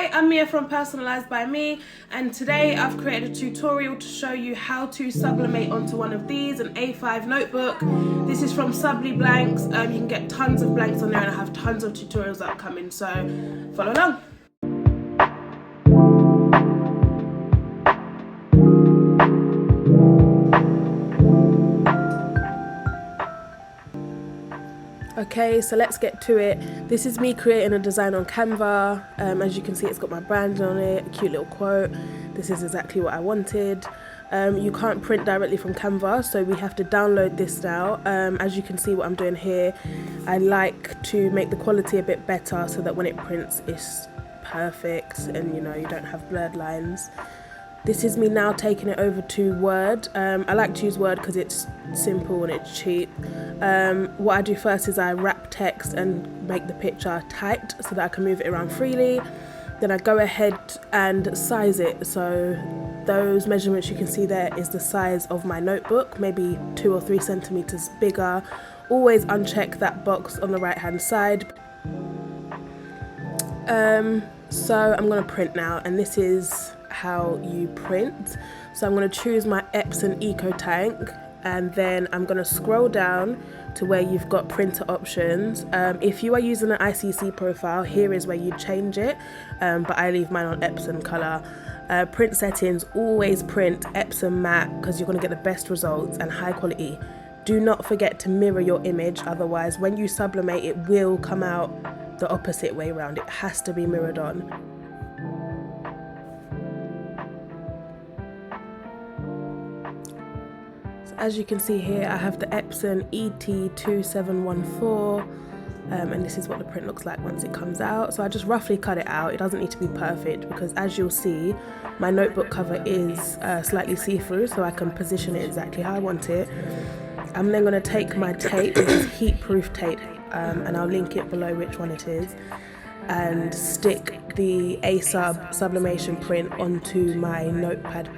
Hi, I'm Mia from Personalised by Me, and today I've created a tutorial to show you how to sublimate onto one of these, an A5 notebook. This is from Subli Blanks. You can get tons of blanks on there, and I have tons of tutorials that are coming, so follow along. Okay, so let's get to it. This is me creating a design on Canva. As you can see, it's got my brand on it, a cute little quote. This is exactly what I wanted. You can't print directly from Canva, so we have to download this now. As you can see what I'm doing here, I like to make the quality a bit better so that when it prints it's perfect and you don't have blurred lines. This is me now taking it over to Word. I like to use Word because it's simple and it's cheap. What I do first is I wrap text and make the picture tight so that I can move it around freely. Then I go ahead and size it. So those measurements you can see there is the size of my notebook, maybe 2 or 3 centimeters bigger. Always uncheck that box on the right hand side. So I'm going to print now, and this is how you print. So I'm going to choose my Epson Ecotank, and then I'm going to scroll down to where you've got printer options. If you are using an ICC profile, here is where you change it, but I leave mine on Epson color. Print settings, always print Epson matte because you're going to get the best results and high quality. Do not forget to mirror your image, otherwise when you sublimate it will come out the opposite way around. It has to be mirrored on. As you can see here, I have the Epson ET2714, and this is what the print looks like once it comes out. So I just roughly cut it out. It doesn't need to be perfect because, as you'll see, my notebook cover is slightly see-through, so I can position it exactly how I want it. I'm then going to take my tape, which is heat-proof tape, and I'll link it below which one it is, and stick the sublimation print onto my notepad.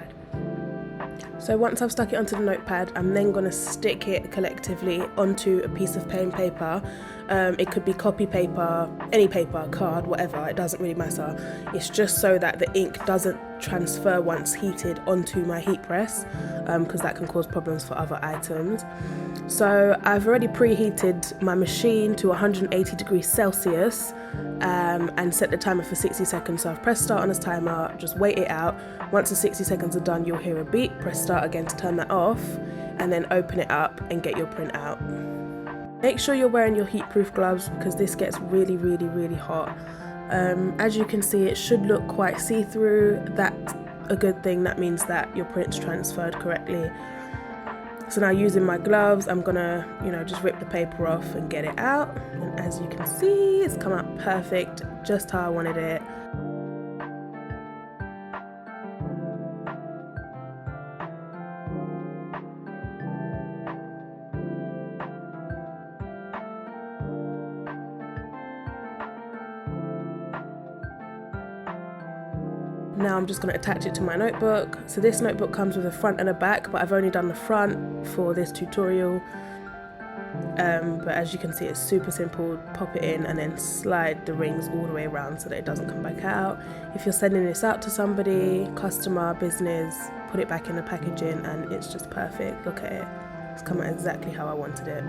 So once I've stuck it onto the notepad, I'm then going to stick it collectively onto a piece of plain paper. It could be copy paper, any paper, card, whatever, it doesn't really matter. It's just so that the ink doesn't transfer once heated onto my heat press, because that can cause problems for other items. So I've already preheated my machine to 180 degrees Celsius and set the timer for 60 seconds. So I've pressed start on this timer, just wait it out. Once the 60 seconds are done, you'll hear a beep. Press start again to turn that off, and then open it up and get your print out. Make sure you're wearing your heat-proof gloves because this gets really, really, really hot. As you can see, it should look quite see-through. That's a good thing. That means that your print's transferred correctly. So now, using my gloves, I'm gonna, just rip the paper off and get it out. And as you can see, it's come out perfect, just how I wanted it. Now I'm just going to attach it to my notebook. So this notebook comes with a front and a back, but I've only done the front for this tutorial. But as you can see, it's super simple. Pop it in and then slide the rings all the way around so that it doesn't come back out. If you're sending this out to somebody, customer, business, put it back in the packaging and it's just perfect. Look at it. It's come out exactly how I wanted it.